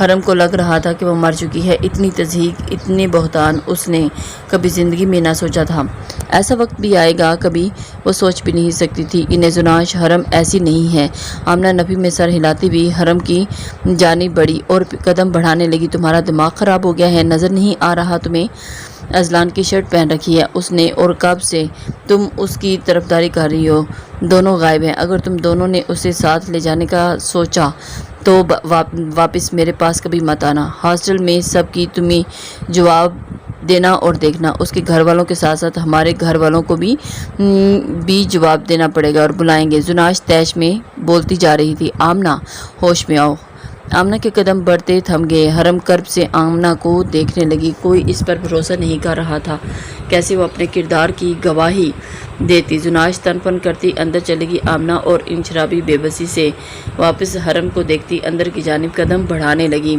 حرم کو لگ رہا تھا کہ وہ مر چکی ہے۔ اتنی تضحیک، اتنے بہتان اس نے کبھی زندگی میں نہ سوچا تھا۔ ایسا وقت بھی آئے گا، کبھی وہ سوچ بھی نہیں سکتی تھی۔ انہیں زناش حرم ایسی نہیں ہے۔ آمنہ نفی میں سر ہلاتی بھی حرم کی جانب بڑھی اور قدم بڑھانے لگی۔ تمہارا دماغ خراب ہو گیا ہے، نظر نہیں آ رہا تمہیں؟ ازلان کی شرٹ پہن رکھی ہے اس نے، اور کب سے تم اس کی طرفداری کر رہی ہو؟ دونوں غائب ہیں۔ اگر تم دونوں نے اسے ساتھ لے جانے کا سوچا تو واپس میرے پاس کبھی مت آنا۔ ہاسٹل میں سب کی تمہیں جواب دینا اور دیکھنا، اس کے گھر والوں کے ساتھ ساتھ ہمارے گھر والوں کو بھی جواب دینا پڑے گا اور بلائیں گے۔ زناش طیش میں بولتی جا رہی تھی۔ آمنہ ہوش میں آؤ۔ آمنہ کے قدم بڑھتے تھم گئے۔ حرم کرب سے آمنہ کو دیکھنے لگی۔ کوئی اس پر بھروسہ نہیں کر رہا تھا، کیسے وہ اپنے کردار کی گواہی دیتی۔ زناش تن پن کرتی اندر چلے گی۔ آمنہ اور ان شرابی بے بسی سے واپس حرم کو دیکھتی اندر کی جانب قدم بڑھانے لگی۔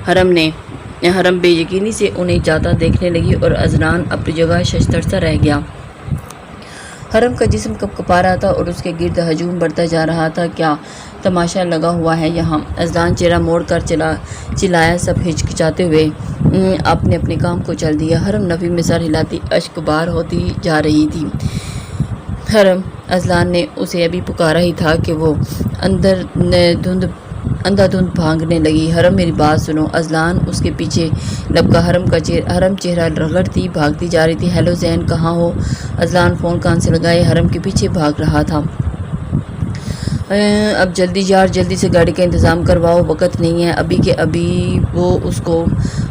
حرم بے یقینی سے انہیں جاتا دیکھنے لگی اور ازلان اپنی جگہ ششدر رہ گیا۔ حرم کا جسم کپکپا رہا تھا اور اس کے گرد ہجوم بڑھتا جا رہا تھا۔ کیا تماشا لگا ہوا ہے یہاں؟ ازلان چہرہ موڑ کر چلایا۔ سب ہچکچاتے ہوئے اپنے اپنے کام کو چل دیا۔ حرم نفی میں سر ہلاتی اشک بار ہوتی جا رہی تھی۔ حرم ازلان نے اسے ابھی پکارا ہی تھا کہ وہ اندھا دھند بھاگنے لگی۔ حرم میری بات سنو۔ ازلان اس کے پیچھے لپکا۔ حرم چہرہ رگڑتی بھاگتی جا رہی تھی۔ ہیلو زین، کہاں ہو؟ ازلان فون کان سے لگائے حرم کے پیچھے بھاگ رہا تھا۔ اب جلدی یار، جلدی سے گاڑی کا انتظام کرواؤ، وقت نہیں ہے ابھی کہ ابھی۔ وہ اس کو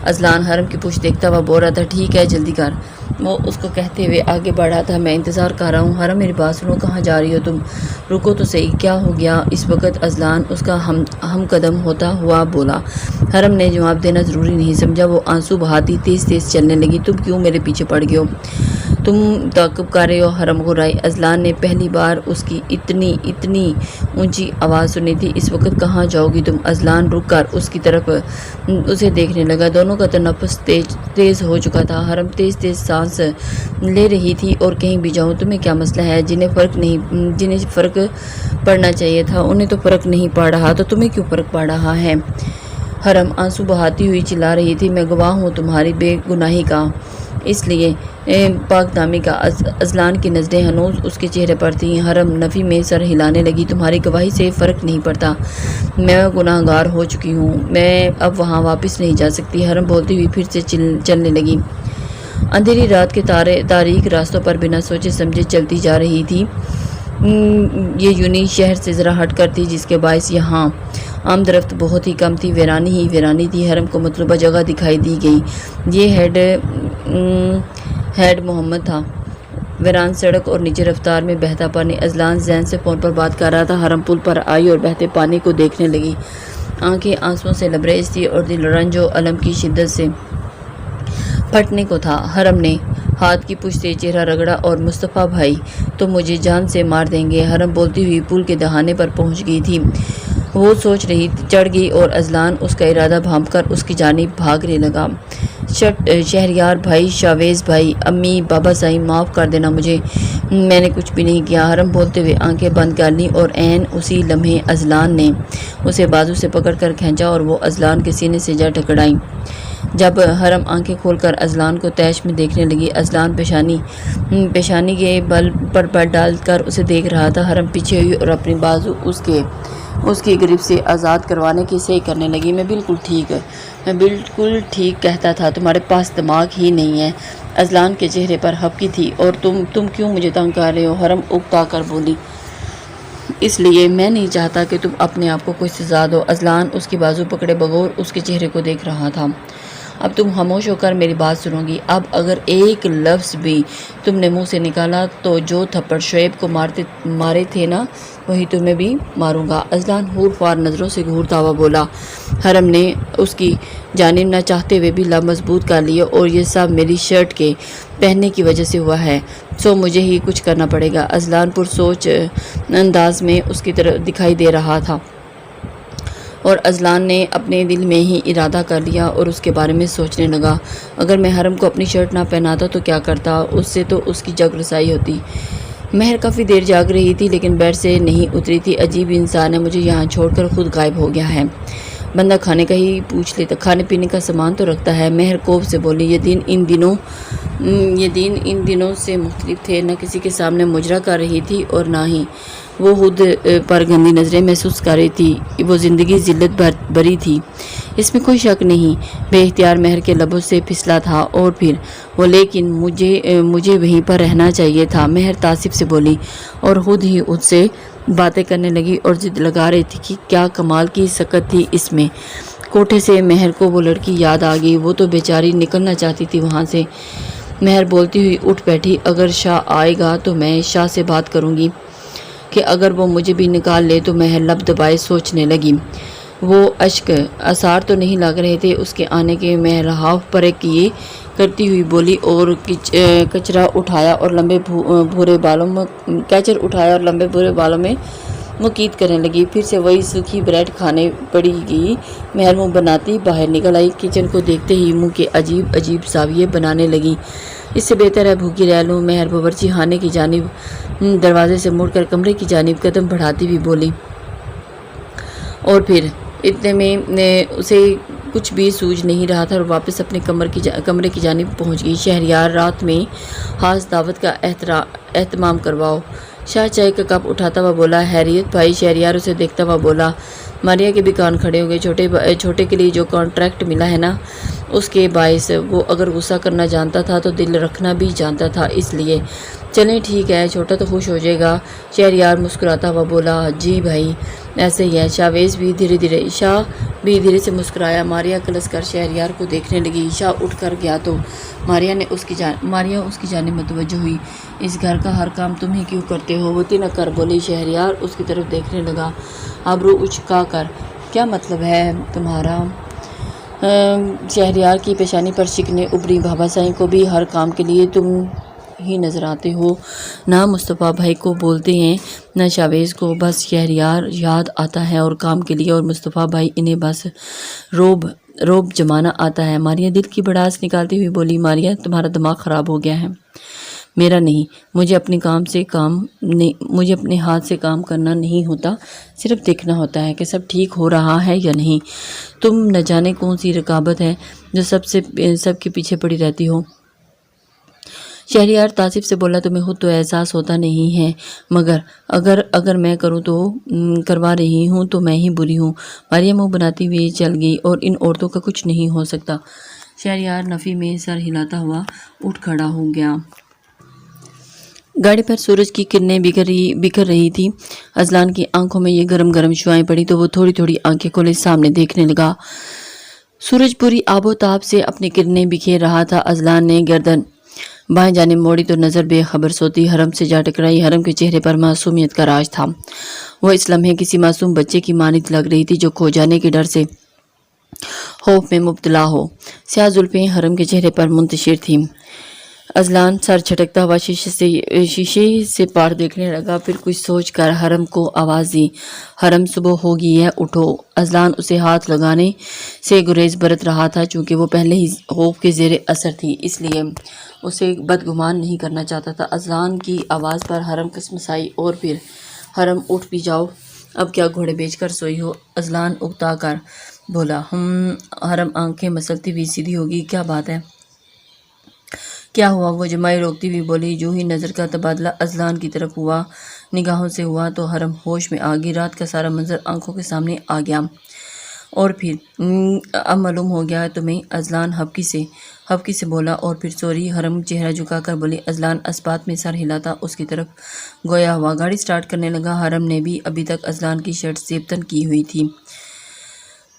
ازلان حرم کی پشت دیکھتا ہوا بول رہا تھا، ٹھیک ہے جلدی کر۔ وہ اس کو کہتے ہوئے آگے بڑھا تھا، میں انتظار کر رہا ہوں۔ حرم میری بات سنو، کہاں جا رہی ہو تم؟ رکو تو صحیح، کیا ہو گیا؟ اس وقت ازلان اس کا ہم قدم ہوتا ہوا بولا۔ حرم نے جواب دینا ضروری نہیں سمجھا۔ وہ آنسو بہاتی تیز تیز چلنے لگی۔ تم کیوں میرے پیچھے پڑ گئے ہو؟ تم تعقب کر رہے ہو؟ حرم غرائی۔ ازلان نے پہلی بار اس کی اتنی اونچی آواز سنی تھی۔ اس وقت کہاں جاؤ گی تم؟ ازلان رک کر اس کی طرف اسے دیکھنے لگا۔ دونوں کا تنفس تیز ہو چکا تھا۔ حرم تیز تیز سانس لے رہی تھی۔ اور کہیں بھی جاؤں تمہیں کیا مسئلہ ہے؟ جنہیں فرق پڑنا چاہیے تھا انہیں تو فرق نہیں پڑ رہا، تو تمہیں کیوں فرق پڑ رہا ہے؟ حرم آنسو بہاتی ہوئی چلا رہی تھی، میں گواہ ہوں تمہاری بے گناہی کا، اس لیے پاک دامی کا۔ ازلان کی نظریں ہنوز اس کے چہرے پر تھیں۔ حرم نفی میں سر ہلانے لگی، تمہاری گواہی سے فرق نہیں پڑتا، میں گناہ گار ہو چکی ہوں، میں اب وہاں واپس نہیں جا سکتی۔ حرم بولتی ہوئی پھر سے چلنے لگی۔ اندھیری رات کے تاریک راستوں پر بنا سوچے سمجھے چلتی جا رہی تھی۔ یہ یونی شہر سے ذرا ہٹ کر تھی، جس کے باعث یہاں عام درخت بہت ہی کم تھی، ویرانی ہی ویرانی تھی۔ حرم کو مطلوبہ جگہ دکھائی دی گئی، یہ ہیڈ محمد تھا۔ ویران سڑک اور نیچے رفتار میں بہتا پانی۔ ازلان زین سے فون پر بات کر رہا تھا۔ حرم پل پر آئی اور بہتے پانی کو دیکھنے لگی۔ آنکھیں آنسوؤں سے لبریز تھی اور دل رنج و الم کی شدت سے پھٹنے کو تھا۔ حرم نے ہاتھ کی پشت سے چہرہ رگڑا اور مصطفیٰ بھائی تم مجھے جان سے مار دیں گے۔ حرم بولتی ہوئی پل کے دہانے پر پہنچ گئی تھی۔ وہ سوچ رہی چڑھ گئی اور ازلان اس کا ارادہ بھانپ کر اس کی جانب بھاگنے لگا۔ شہریار بھائی، شاویز بھائی، امی، بابا سائیں، معاف کر دینا مجھے، میں نے کچھ بھی نہیں کیا۔ حرم بولتے ہوئے آنکھیں بند کر لیں اور عین اسی لمحے ازلان نے اسے بازو سے پکڑ کر کھینچا اور وہ ازلان کے سینے سے جا ٹکرائی۔ جب حرم آنکھیں کھول کر ازلان کو طیش میں دیکھنے لگی، ازلان پیشانی کے بل پر ڈال کر اسے دیکھ رہا تھا۔ حرم پیچھے ہوئی اور اپنی بازو اس کی گرفت سے آزاد کروانے کی صحیح کرنے لگی۔ میں بالکل ٹھیک کہتا تھا، تمہارے پاس دماغ ہی نہیں ہے۔ ازلان کے چہرے پر ہپکی تھی۔ اور تم کیوں مجھے تنگ کر رہے ہو؟ حرم اکتا کر بولی۔ اس لیے میں نہیں چاہتا کہ تم اپنے آپ کو کوئی سزا دو۔ ازلان اس کی بازو پکڑے بغور اس کے چہرے کو دیکھ رہا تھا۔ اب تم خاموش ہو کر میری بات سنو گی؟ اب اگر ایک لفظ بھی تم نے منہ سے نکالا تو جو تھپڑ شعیب کو مارے تھے نا، وہی تمہیں بھی ماروں گا۔ ازلان ہور خوار نظروں سے گھورتا ہوا بولا۔ حرم نے اس کی جانب نہ چاہتے ہوئے بھی لب مضبوط کر لیے، اور یہ سب میری شرٹ کے پہننے کی وجہ سے ہوا ہے، سو مجھے ہی کچھ کرنا پڑے گا۔ ازلان پرسوچ انداز میں اس کی طرف دکھائی دے رہا تھا، اور ازلان نے اپنے دل میں ہی ارادہ کر لیا اور اس کے بارے میں سوچنے لگا، اگر میں حرم کو اپنی شرٹ نہ پہناتا تو کیا کرتا؟ اس سے تو اس کی جگ رسائی ہوتی۔ مہر کافی دیر جاگ رہی تھی لیکن بیڈ سے نہیں اتری تھی۔ عجیب انسان ہے، مجھے یہاں چھوڑ کر خود غائب ہو گیا ہے۔ بندہ کھانے کا ہی پوچھ لیتا، کھانے پینے کا سامان تو رکھتا ہے۔ مہر کوف سے بولی، یہ دن ان دنوں سے مختلف تھے، نہ کسی کے سامنے مجرا کر رہی تھی اور نہ ہی وہ خود پر گندی نظریں محسوس کر رہی تھی۔ وہ زندگی ذلت بری تھی، اس میں کوئی شک نہیں۔ بے اختیار مہر کے لبوں سے پھسلا تھا اور پھر وہ، لیکن مجھے وہیں پر رہنا چاہیے تھا، مہر تعصب سے بولی اور خود ہی اس سے باتیں کرنے لگی اور ضد لگا رہی تھی کہ کیا کمال کی سکت تھی اس میں۔ کوٹھے سے مہر کو وہ لڑکی یاد آ گئی، وہ تو بیچاری نکلنا چاہتی تھی وہاں سے۔ مہر بولتی ہوئی اٹھ بیٹھی، اگر شاہ آئے گا تو میں شاہ سے بات کروں گی کہ اگر وہ مجھے بھی نکال لے تو۔ مہر لب دبائے سوچنے لگی، وہ اشک آثار تو نہیں لگ رہے تھے اس کے آنے کے۔ مہر ہاف پرے کیے کرتی ہوئی بولی اور کچرا اٹھایا اور لمبے بھورے بالوں میں مکید کرنے لگی۔ پھر سے وہی سوکھی بریڈ کھانے پڑی گئی۔ مہر منہ بناتی باہر نکل آئی، کچن کو دیکھتے ہی منہ کے عجیب عجیب زاویے بنانے لگی۔ اس سے بہتر ہے بھوکی رہ لوں۔ مہر باورچی خانے کی جانب دروازے سے مڑ کر کمرے کی جانب قدم بڑھاتی ہوئی بولی، اور پھر اتنے میں اسے کچھ بھی سوجھ نہیں رہا تھا اور واپس اپنے کمرے کی جانب پہنچ گئی۔ شہریار، رات میں خاص دعوت کا اہتمام کرواؤ۔ شاہ چائے کا کپ اٹھاتا ہوا بولا، خیریت بھائی؟ شہریار اسے دیکھتا ہوا بولا۔ ماریا کے بھی کان کھڑے ہو گئے۔ چھوٹے کے لیے جو کانٹریکٹ ملا ہے نا، اس کے باعث وہ اگر غصہ کرنا جانتا تھا تو دل رکھنا بھی جانتا تھا، اس لیے چلیں ٹھیک ہے، چھوٹا تو خوش ہو جائے گا۔ شہریار مسکراتا ہوا بولا، جی بھائی ایسے ہی ہے۔ شاہ بھی دھیرے سے مسکرایا۔ ماریا کلس کر شہریار کو دیکھنے لگی۔ شاہ اٹھ کر گیا تو ماریا اس کی جانب متوجہ ہوئی۔ اس گھر کا ہر کام تم ہی کیوں کرتے ہو؟ وہ تنک کر بولی۔ شہریار اس کی طرف دیکھنے لگا، ابرو اچکا کر، کیا مطلب ہے تمہارا؟ شہریار کی پیشانی پر شکنیں ابری۔ بابا سائیں کو بھی ہر کام کے لیے تم ہی نظر آتے ہو، نہ مصطفیٰ بھائی کو بولتے ہیں نہ شاویز کو، بس شہریار یاد آتا ہے اور کام کے لیے، اور مصطفیٰ بھائی انہیں بس روب جمانا آتا ہے۔ ماریا دل کی بڑاس نکالتی ہوئی بولی، ماریا تمہارا دماغ خراب ہو گیا ہے؟ میرا نہیں، مجھے اپنے ہاتھ سے کام کرنا نہیں ہوتا، صرف دیکھنا ہوتا ہے کہ سب ٹھیک ہو رہا ہے یا نہیں۔ تم نہ جانے کون سی رکابت ہے جو سب کے پیچھے پڑی رہتی ہو۔ شہریار تعصب سے بولا، تمہیں خود تو احساس ہوتا نہیں ہے، مگر اگر میں کروں تو کروا رہی ہوں تو میں ہی بری ہوں۔ ماریا منہ بناتی ہوئی چل گئی، اور ان عورتوں کا کچھ نہیں ہو سکتا۔ شہریار نفی میں سر ہلاتا ہوا اٹھ کھڑا ہو گیا۔ گاڑی پر سورج کی کرنیں بکھر رہی تھی۔ اذلان کی آنکھوں میں یہ گرم گرم شعاعیں پڑی تو وہ تھوڑی تھوڑی آنکھیں کھولے سامنے دیکھنے لگا۔ سورج پوری آب و تاب سے اپنی کرنیں بکھیر رہا تھا۔ اذلان نے گردن بائیں جانب موڑی تو نظر بے خبر سوتی حرم سے جا ٹکرائی۔ حرم کے چہرے پر معصومیت کا راج تھا۔ وہ اس لمحے کسی معصوم بچے کی مانند لگ رہی تھی جو کھو جانے کے ڈر سے خوف میں مبتلا ہو۔ سیاہ زلفیں حرم کے چہرے پر منتشر تھیں۔ اذلان سر جھٹکتا ہوا شیشے سے پار دیکھنے لگا، پھر کچھ سوچ کر حرم کو آواز دی، حرم صبح ہو گئی ہے، اٹھو۔ اذلان اسے ہاتھ لگانے سے گریز برت رہا تھا، چونکہ وہ پہلے ہی خوف کے زیر اثر تھی، اس لیے اسے بدگمان نہیں کرنا چاہتا تھا۔ اذلان کی آواز پر حرم کسمسائی اور پھر، حرم اٹھ بھی جاؤ، اب کیا گھوڑے بیچ کر سوئی ہو؟ اذلان اکتا کر بولا۔ حرم آنکھیں مسلتی ہوئی سیدھی ہوگی، کیا بات ہے؟ کیا ہوا؟ وہ جمائی روکتی ہوئی بولی۔ جو ہی نظر کا تبادلہ اذلان کی طرف نگاہوں سے ہوا تو حرم ہوش میں آ گئی۔ رات کا سارا منظر آنکھوں کے سامنے آ گیا، اور پھر اب معلوم ہو گیا تمہیں؟ اذلان ہبکی سے بولا، اور پھر سوری۔ حرم چہرہ جھکا کر بولی۔ اذلان اسبات میں سر ہلاتا اس کی طرف گویا ہوا۔ گاڑی سٹارٹ کرنے لگا۔ حرم نے بھی ابھی تک اذلان کی شرٹ زیبتن کی ہوئی تھی،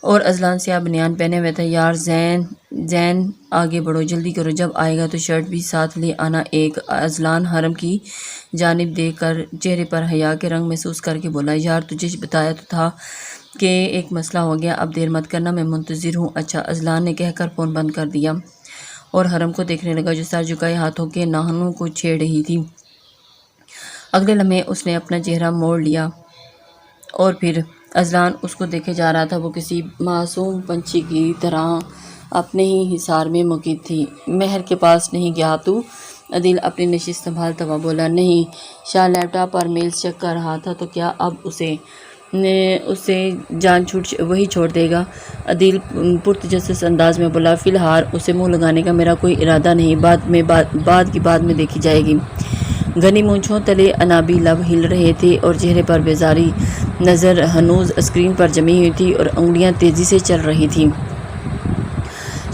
اور اذلان سیاہ بنیان پہنے ہوئے تھا۔ یار زین آگے بڑھو، جلدی کرو، جب آئے گا تو شرٹ بھی ساتھ لے آنا ایک۔ اذلان حرم کی جانب دیکھ کر چہرے پر حیا کے رنگ محسوس کر کے بولا، یار تجھے بتایا تو تھا کہ ایک مسئلہ ہو گیا، اب دیر مت کرنا، میں منتظر ہوں۔ اچھا، اذلان نے کہہ کر فون بند کر دیا اور حرم کو دیکھنے لگا جو سر جھکائے ہاتھوں کے ناخنوں کو چھیڑ رہی تھی۔ اگلے لمحے اس نے اپنا چہرہ موڑ لیا، اور پھر اذلان اس کو دیکھے جا رہا تھا۔ وہ کسی معصوم پنچھی کی طرح اپنے ہی حصار میں مقید تھی۔ مہر کے پاس نہیں گیا تو؟ عدیل اپنی نشست سنبھالتا ہوا بولا۔ نہیں۔ شاہ لیپ ٹاپ پر میلز چیک کر رہا تھا، تو کیا اب اسے اسے جان وہی چھوڑ دے گا۔ عدیل پرتجسس انداز میں بولا، فی الحال اسے منہ لگانے کا میرا کوئی ارادہ نہیں، بعد میں دیکھی جائے گی۔ گھنی مونچھوں تلے انابی لب ہل رہے تھے اور چہرے پر بیزاری نظر ہنوز اسکرین پر جمی ہوئی تھی اور انگلیاں تیزی سے چل رہی تھیں۔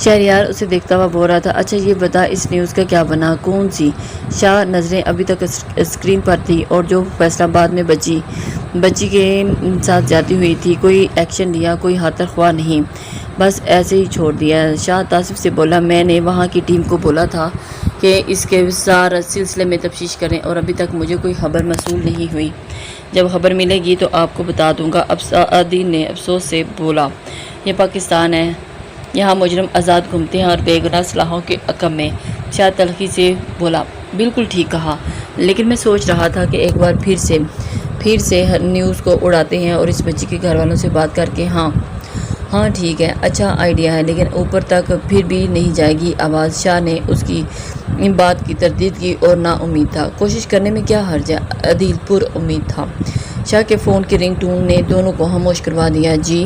شہریار اسے دیکھتا ہوا بول رہا تھا، اچھا یہ بتا اس نیوز کا کیا بنا؟ کون سی؟ شاہ نظریں ابھی تک اسکرین پر تھی اور جو فیصلہ بعد میں بچی کے ساتھ جاتی ہوئی تھی۔ کوئی ایکشن لیا، کوئی ہاتھ خواہ نہیں، بس ایسے ہی چھوڑ دیا۔ شاہ تاسف سے بولا، میں نے وہاں کی ٹیم کو بولا تھا کہ اس کے سارے سلسلے میں تفتیش کریں اور ابھی تک مجھے کوئی خبر موصول نہیں ہوئی۔ جب خبر ملے گی تو آپ کو بتا دوں گا۔ عدیل نے افسوس سے بولا، یہ پاکستان ہے، یہاں مجرم آزاد گھومتے ہیں اور بے گناہ سلاخوں کے عقب میں۔ شاہ تلخی سے بولا، بالکل ٹھیک کہا، لیکن میں سوچ رہا تھا کہ ایک بار پھر سے نیوز کو اڑاتے ہیں اور اس بچی کے گھر والوں سے بات کر کے۔ ہاں ٹھیک ہے، اچھا آئیڈیا ہے، لیکن اوپر تک پھر بھی نہیں جائے گی آواز؟ شاہ نے اس کی بات کی تردید کی اور نا امید تھا۔ کوشش کرنے میں کیا حرج ہے؟ عدیل پر امید تھا۔ شاہ کے فون کی رنگ ٹون نے دونوں کو خاموش کروا دیا۔ جی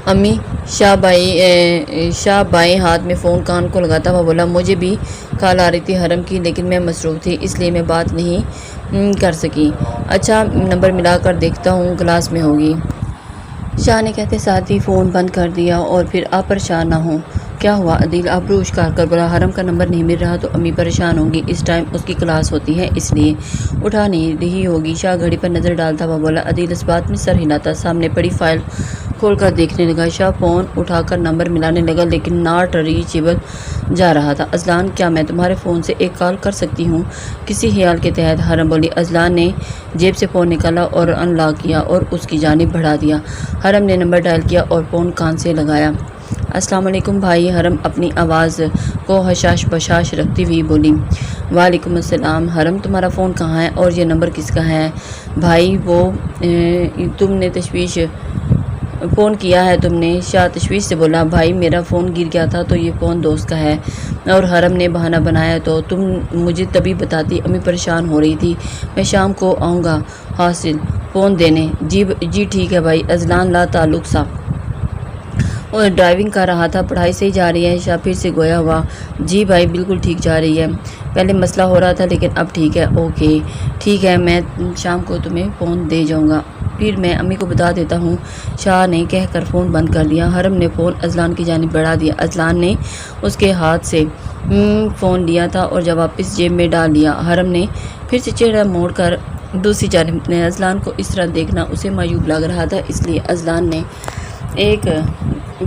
امی؟ شاہ بائیں ہاتھ میں فون کان کو لگاتا ہوا بولا، مجھے بھی کال آ رہی تھی حرم کی، لیکن میں مصروف تھی اس لیے میں بات نہیں کر سکی۔ اچھا نمبر ملا کر دیکھتا ہوں، کلاس میں ہوگی۔ شاہ نے کہتے ساتھ ہی فون بند کر دیا۔ اور پھر آپ پریشان نہ ہوں۔ کیا ہوا؟ عدیل ابرو اچکار کر بولا، حرم کا نمبر نہیں مل رہا تو امی پریشان ہوں گی، اس ٹائم اس کی کلاس ہوتی ہے اس لیے اٹھا نہیں رہی ہوگی۔ شاہ گھڑی پر نظر ڈالتا ہوا بولا۔ عدیل اس بات میں سر ہلاتا سامنے پڑی فائل کھول کر دیکھنے لگا۔ شاہ فون اٹھا کر نمبر ملانے لگا لیکن ناٹ ریچیبل جا رہا تھا۔ اذلان، کیا میں تمہارے فون سے ایک کال کر سکتی ہوں؟ کسی خیال کے تحت حرم بولی۔ اذلان نے جیب سے فون نکالا اور ان لاک کیا اور اس کی جانب بڑھا دیا۔ حرم نے نمبر ڈائل کیا اور فون کان سے لگایا۔ السلام علیکم بھائی۔ حرم اپنی آواز کو حشاش بشاش رکھتی ہوئی بولی۔ وعلیکم السلام۔ حرم تمہارا فون کہاں ہے اور یہ نمبر کس کا ہے؟ بھائی وہ تم نے فون کیا ہے تم نے؟ شاہ تشویش سے بولا، بھائی میرا فون گر گیا تھا تو یہ فون دوست کا ہے۔ اور حرم نے بہانہ بنایا تو تم مجھے تبھی بتاتی، امی پریشان ہو رہی تھی۔ میں شام کو آؤں گا حاصل فون دینے۔ جی ٹھیک ہے بھائی۔ اذلان لا تعلق سا اور ڈرائیونگ کر رہا تھا، پڑھائی صحیح جا رہی ہے؟ شاہ پھر سے گویا ہوا، جی بھائی بالکل ٹھیک جا رہی ہے، پہلے مسئلہ ہو رہا تھا لیکن اب ٹھیک ہے۔ اوکے ٹھیک ہے، میں شام کو تمہیں فون دے جاؤں گا، پھر میں امی کو بتا دیتا ہوں۔ شاہ نے کہہ کر فون بند کر دیا۔ حرم نے فون اذلان کی جانب بڑھا دیا۔ اذلان نے اس کے ہاتھ سے فون لیا تھا اور جب واپس جیب میں ڈال لیا۔ حرم نے پھر سے چہرہ موڑ کر دوسری جانب اذلان کو اس طرح دیکھنا اسے معیوب لگ رہا تھا، اس لیے اذلان نے ایک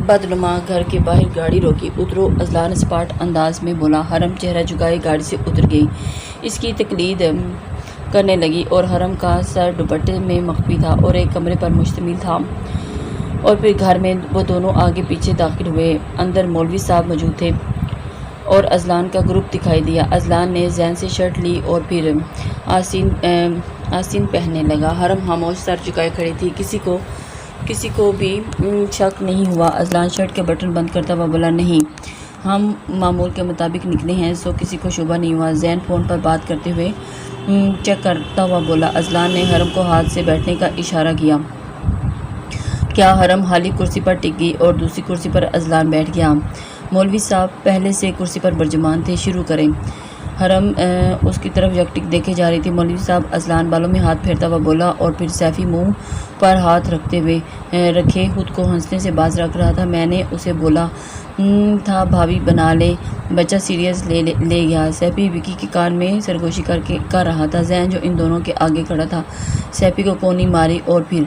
بدنما گھر کے باہر گاڑی روکی۔ اترو۔ اذلان اسپاٹ انداز میں بولا۔ حرم چہرہ جھکائے گاڑی سے اتر گئی، اس کی تقلید کرنے لگی اور حرم کا سر دوپٹے میں مخفی تھا اور ایک کمرے پر مشتمل تھا۔ اور پھر گھر میں وہ دونوں آگے پیچھے داخل ہوئے۔ اندر مولوی صاحب موجود تھے اور اذلان کا گروپ دکھائی دیا۔ اذلان نے زین سے شرٹ لی اور پھر آستین پہننے لگا۔ حرم خاموش سر جھکائے کھڑی تھی، کسی کو بھی شک نہیں ہوا۔ اذلان شرٹ کے بٹن بند کرتا ہوا بولا، نہیں ہم معمول کے مطابق نکلے ہیں سو کسی کو شبہ نہیں ہوا۔ زین فون پر بات کرتے ہوئے چیک کرتا ہوا بولا۔ اذلان نے حرم کو ہاتھ سے بیٹھنے کا اشارہ کیا۔ کیا؟ حرم خالی کرسی پر ٹک گئی اور دوسری کرسی پر اذلان بیٹھ گیا۔ مولوی صاحب پہلے سے کرسی پر برجمان تھے، شروع کریں۔ حرم اس کی طرف یکٹک دیکھے جا رہی تھی۔ مولوی صاحب اذلان بالوں میں ہاتھ پھیرتا ہوا بولا اور پھر سیفی منہ پر ہاتھ رکھے خود کو ہنسنے سے باز رکھ رہا تھا۔ میں نے اسے بولا تھا بھابھی بنا لے، بچہ سیریس لے گیا۔ سیفی وکی کے کان میں سرگوشی کر رہا تھا۔ زین جو ان دونوں کے آگے کھڑا تھا سیفی کو کونی ماری اور پھر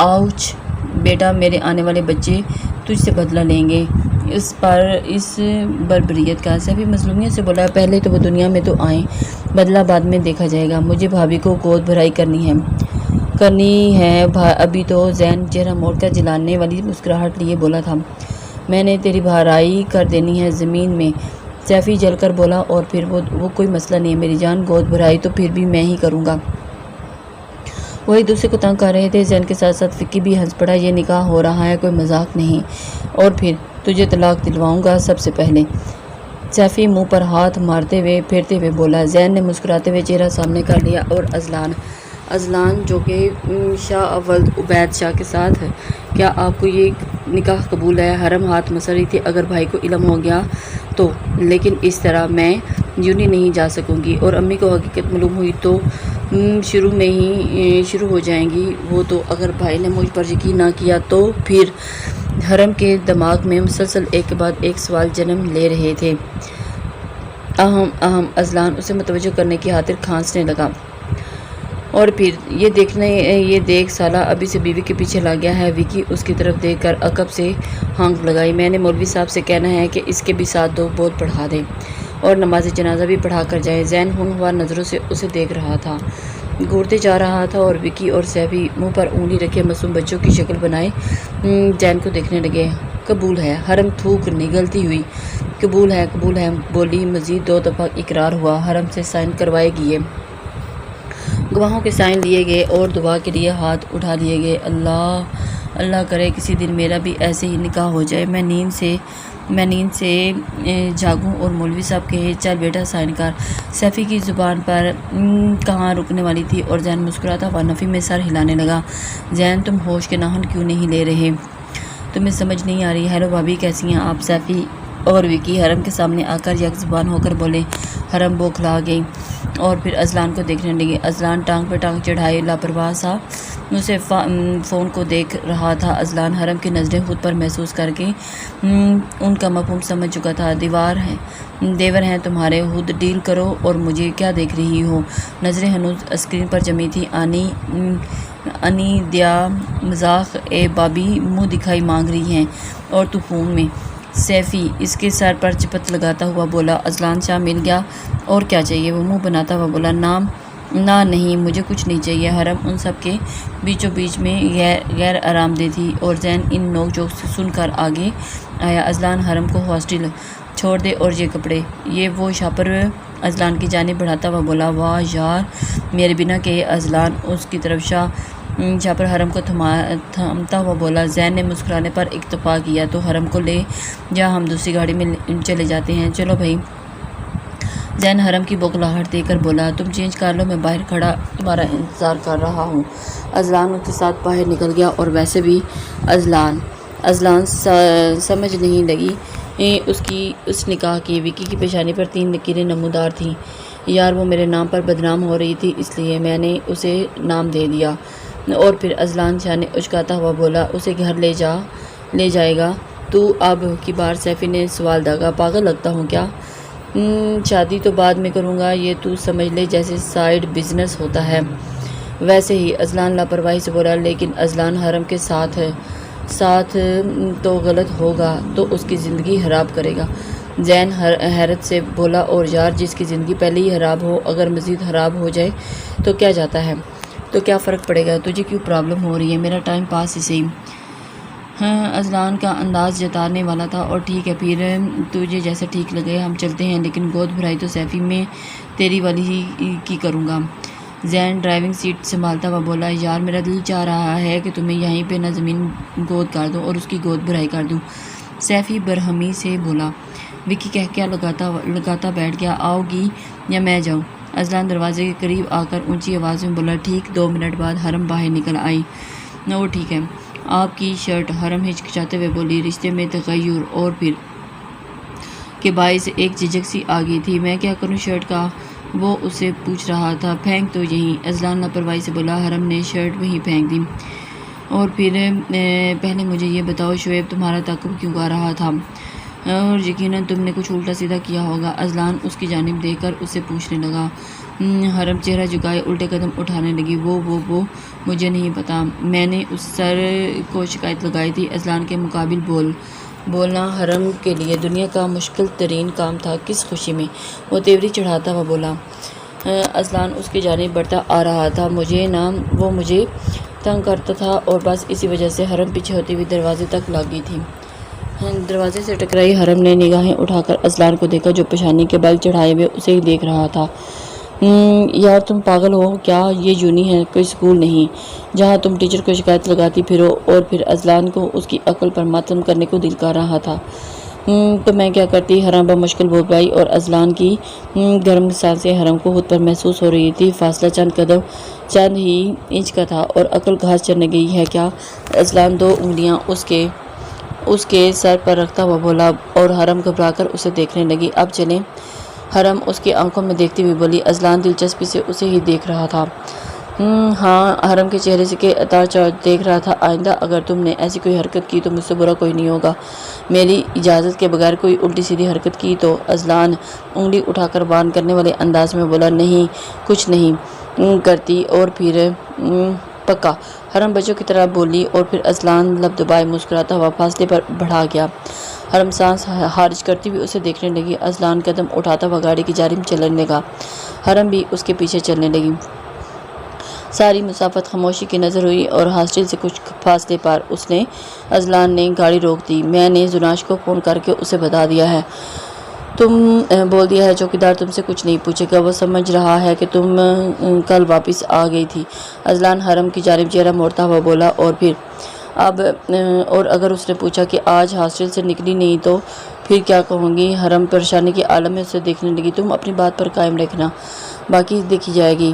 آؤچ بیٹا، میرے آنے والے بچے تجھ سے بدلہ لیں گے اس بربریت کا۔ سیفی مظلومیت سے بولا، پہلے تو وہ دنیا میں تو آئیں، بدلہ بعد میں دیکھا جائے گا، مجھے بھابھی کو گود بھرائی کرنی ہے ابھی تو۔ زین چہرہ موڑ کر جلانے والی مسکراہٹ لیے بولا تھا، میں نے تیری بھرائی کر دینی ہے زمین میں۔ سیفی جل کر بولا، اور پھر وہ کوئی مسئلہ نہیں ہے میری جان، گود بھرائی تو پھر بھی میں ہی کروں گا۔ وہ ایک دوسرے کو تنگ کر رہے تھے۔ زین کے ساتھ ساتھ فکی بھی ہنس پڑا، یہ نکاح ہو رہا ہے، کوئی مذاق نہیں، اور پھر تجھے طلاق دلواؤں گا سب سے پہلے۔ سیفی منہ پر ہاتھ مارتے ہوئے پھیرتے ہوئے بولا۔ زین نے مسکراتے ہوئے چہرہ سامنے کر لیا اور اذلان اذلان جو کہ شاہ اول عبید شاہ کے ساتھ ہے، کیا آپ کو یہ نکاح قبول ہے؟ حرم ہاتھ مس رہی تھی، اگر بھائی کو علم ہو گیا تو، لیکن اس طرح میں یونی نہیں جا سکوں گی، اور امی کو حقیقت معلوم ہوئی تو شروع میں ہی شروع ہو جائیں گی وہ تو، اگر بھائی نے مجھ پر یقین نہ کیا تو پھر۔ حرم کے دماغ میں مسلسل ایک کے بعد ایک سوال جنم لے رہے تھے۔ اذلان اسے متوجہ کرنے کی خاطر کھانسنے لگا، اور پھر یہ دیکھ سالہ ابھی سے بیوی کے پیچھے لگ گیا ہے۔ وکی اس کی طرف دیکھ کر عقب سے ہانک لگائی۔ میں نے مولوی صاحب سے کہنا ہے کہ اس کے بھی ساتھ 2 بول پڑھا دیں اور نماز جنازہ بھی پڑھا کر جائیں۔ زین ہونہوار نظروں سے اسے دیکھ رہا تھا، گھورتے جا رہا تھا، اور وکی اور سیفی منہ پر انگلی رکھے معصوم بچوں کی شکل بنائے زین کو دیکھنے لگے۔ قبول ہے، حرم تھوک نگلتی ہوئی۔ قبول ہے بولی۔ مزید 2 دفعہ اقرار ہوا۔ حرم سے سائن کروائے گئے، گواہوں کے سائن لیے گئے اور دعا کے لیے ہاتھ اٹھا لیے گئے۔ اللہ کرے کسی دن میرا بھی ایسے ہی نکاح ہو جائے۔ میں نیند سے جاگوں اور مولوی صاحب کہے چل بیٹا سائن کر۔ سیفی کی زبان پر کہاں رکنے والی تھی، اور زین مسکراتا ہوا نفی میں سر ہلانے لگا۔ زین تم ہوش کے ناخن کیوں نہیں لے رہے؟ تمہیں سمجھ نہیں آ رہی؟ ہیلو بھابی کیسی ہیں آپ؟ سیفی اور وکی حرم کے سامنے آ کر یک زبان ہو کر بولے۔ حرم بوکھلا گئی اور پھر اذلان کو دیکھنے لگی۔ اذلان ٹانگ پہ ٹانگ چڑھائے لاپرواہ سا اسے فون کو دیکھ رہا تھا۔ اذلان حرم کی نظریں خود پر محسوس کر کے ان کا مفہوم سمجھ چکا تھا۔ دیور ہیں تمہارے، خود ڈیل کرو اور مجھے کیا دیکھ رہی ہو؟ نظریں ہنوز اسکرین پر جمی تھی۔ انی دیا مذاق اے بابی منہ دکھائی مانگ رہی ہیں اور تو فون میں۔ سیفی اس کے سر پر چپت لگاتا ہوا بولا۔ اذلان شاہ مل گیا اور کیا چاہیے؟ وہ منہ بناتا ہوا بولا۔ نہ نہیں مجھے کچھ نہیں چاہیے۔ حرم ان سب کے بیچوں بیچ میں غیر آرام دہ تھی، اور زین ان نوک جھوک سے سن کر آگے آیا۔ اذلان حرم کو ہاسٹل چھوڑ دے، اور یہ کپڑے۔ یہ وہ شاپر اذلان کی جانب بڑھاتا ہوا بولا۔ واہ یار میرے بنا کہ اذلان اس کی طرف شاپر حرم کو تھامتا ہوا بولا۔ زین نے مسکرانے پر اکتفا کیا۔ تو حرم کو لے جا، ہم دوسری گاڑی میں چلے جاتے ہیں، چلو بھائی۔ زین حرم کی بوکھلاہٹ دیکھ کر بولا۔ تم چینج کر لو، میں باہر کھڑا تمہارا انتظار کر رہا ہوں۔ اذلان اس کے ساتھ باہر نکل گیا، اور ویسے بھی اذلان سمجھ نہیں لگی اس نکاح کی۔ وکی کی پیشانی پر 3 لکیریں نمودار تھیں۔ یار وہ میرے نام پر بدنام ہو رہی تھی، اس لیے میں نے اسے نام دے دیا۔ اور پھر اذلان شاہ نے اچکاتا ہوا بولا۔ اسے گھر لے جائے گا تو اب کی بار؟ سیفی نے سوال داغا۔ پاگل لگتا ہوں کیا؟ شادی تو بعد میں کروں گا، یہ تو سمجھ لے جیسے سائیڈ بزنس ہوتا ہے ویسے ہی۔ اذلان لاپرواہی سے بولا۔ لیکن اذلان حرم کے ساتھ تو غلط ہوگا تو اس کی زندگی خراب کرے گا۔ زین حیرت سے بولا۔ اور یار جس کی زندگی پہلے ہی خراب ہو، اگر مزید خراب ہو جائے تو کیا جاتا ہے؟ تو کیا فرق پڑے گا؟ تجھے کیوں پرابلم ہو رہی ہے؟ میرا ٹائم پاس ہی صحیح۔ اذلان کا انداز جتانے والا تھا۔ اور ٹھیک ہے پھر تجھے جیسا ٹھیک لگے ہم چلتے ہیں، لیکن گود بھرائی تو سیفی میں تیری والی ہی کی کروں گا۔ زین ڈرائیونگ سیٹ سنبھالتا ہوا بولا۔ یار میرا دل چاہ رہا ہے کہ تمہیں یہیں پہ نہ زمین گود کر دوں اور اس کی گود بھرائی کر دوں، سیفی برہمی سے بولا۔ وکی کہکیاں لگاتا بیٹھ گیا۔ آؤ گی یا میں جاؤں؟ اذلان دروازے کے قریب آ کر اونچی آواز میں بولا۔ ٹھیک 2 منٹ بعد حرم باہر نکل آئی۔ وہ ٹھیک ہے آپ کی شرٹ؟ حرم ہچکچاتے ہوئے بولی۔ رشتے میں تغیر اور پھر کے باعث ایک جھجک سی آ گئی تھی۔ میں کیا کروں شرٹ کا؟ وہ اسے پوچھ رہا تھا۔ پھینک تو یہیں، اذلان لاپرواہی سے بولا۔ حرم نے شرٹ وہیں پھینک دی۔ اور پھر پہلے مجھے یہ بتاؤ شعیب تمہارا تعاقب کیوں کر رہا تھا؟ اور یقیناً تم نے کچھ الٹا سیدھا کیا ہوگا۔ اذلان اس کی جانب دیکھ کر اسے پوچھنے لگا۔ حرم چہرہ جھکائے الٹے قدم اٹھانے لگی۔ وہ مجھے نہیں پتا، میں نے اس سر کو شکایت لگائی تھی۔ اذلان کے مقابل بولنا حرم کے لیے دنیا کا مشکل ترین کام تھا۔ کس خوشی میں؟ وہ تیوری چڑھاتا ہوا بولا۔ اذلان اس کی جانب بڑھتا آ رہا تھا۔ وہ مجھے تنگ کرتا تھا اور بس اسی وجہ سے۔ حرم پیچھے ہوتی ہوئی دروازے تک لا گئی تھی۔ دروازے سے ٹکرائی حرم نے نگاہیں اٹھا کر اذلان کو دیکھا، جو پیشانی کے بل چڑھائے ہوئے اسے ہی دیکھ رہا تھا۔ یار تم پاگل ہو کیا؟ یہ یونی ہے، کوئی اسکول نہیں جہاں تم ٹیچر کو شکایت لگاتی پھرو۔ اور پھر اذلان کو اس کی عقل پر ماتم کرنے کو دل کر رہا تھا۔ تو میں کیا کرتی؟ حرم بمشکل بول پائی اور ازلان کی گرم سانسیں حرم کو خود پر محسوس ہو رہی تھی۔ فاصلہ چند ہی انچ کا تھا اور عقل گھاس چرنے گئی ہے کیا؟ ازلان 2 انگلیاں اس کے سر پر رکھتا ہوا بولا اور حرم گھبرا کر اسے دیکھنے لگی۔ اب چلیں؟ حرم اس کی آنکھوں میں دیکھتی ہوئی بولی۔ ازلان دلچسپی سے اسے ہی دیکھ رہا تھا۔ ہاں، حرم کے چہرے سے کے اتار چڑھاؤ دیکھ رہا تھا۔ آئندہ اگر تم نے ایسی کوئی حرکت کی تو مجھ سے برا کوئی نہیں ہوگا۔ میری اجازت کے بغیر کوئی الٹی سیدھی حرکت کی تو؟ ازلان انگلی اٹھا کر وارن کرنے والے انداز میں بولا۔ نہیں، کچھ نہیں کرتی۔ اور پھر پکا؟ حرم بچوں کی طرح بولی اور پھر ازلان لب دبائے مسکراتا ہوا فاصلے پر بڑھا گیا۔ حرم سانس خارج کرتی ہوئی اسے دیکھنے لگی۔ ازلان قدم اٹھاتا ہوا گاڑی کی جانب چلنے لگا۔ حرم بھی اس کے پیچھے چلنے لگی۔ ساری مسافت خاموشی کی نظر ہوئی اور ہاسٹل سے کچھ فاصلے پر ازلان نے گاڑی روک دی۔ میں نے زناش کو فون کر کے اسے بتا دیا ہے۔ تم بول دیا ہے چوکیدار تم سے کچھ نہیں پوچھے گا۔ وہ سمجھ رہا ہے کہ تم کل واپس آ گئی تھی۔ ازلان حرم کی جانب چہرہ موڑتا ہوا بولا۔ اور اگر اس نے پوچھا کہ آج ہاسٹل سے نکلی نہیں تو پھر کیا کہوں گی؟ حرم پریشانی کے عالم میں اسے دیکھنے لگی۔ تم اپنی بات پر قائم رکھنا، باقی دیکھی جائے گی۔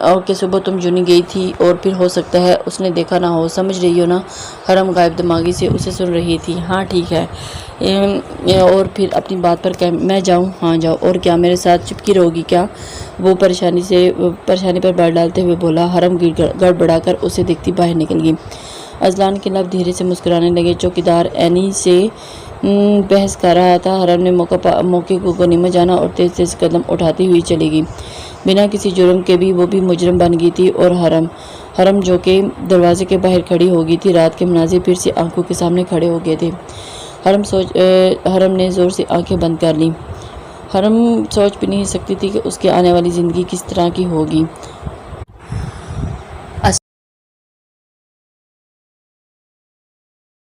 اور کہ صبح تم یونی گئی تھی اور پھر ہو سکتا ہے اس نے دیکھا نہ ہو، سمجھ رہی ہو نا؟ حرم غائب دماغی سے اسے سن رہی تھی۔ ہاں ٹھیک ہے، اور پھر اپنی بات پر قائم۔ میں جاؤں؟ ہاں جاؤ۔ اور کیا میرے ساتھ چپکی رہو گی کیا؟ وہ پریشانی پر بال ڈالتے ہوئے بولا۔ حرم گڑبڑا کر اسے دیکھتی باہر نکل گئی۔ ازلان کے لب دھیرے سے مسکرانے لگے۔ چوکیدار اینی سے بحث کر رہا تھا۔ حرم نے موقع کو غنیمت جانا اور تیز تیز قدم اٹھاتی ہوئی چلی گئی۔ بنا کسی جرم کے بھی وہ بھی مجرم بن گئی تھی اور حرم جو کہ دروازے کے باہر کھڑی ہو گئی تھی۔ رات کے مناظر پھر سے آنکھوں کے سامنے کھڑے ہو گئے تھے۔ حرم نے زور سے آنکھیں بند کر لیں۔ حرم سوچ بھی نہیں سکتی تھی کہ اس کی آنے والی زندگی کس طرح کی ہوگی۔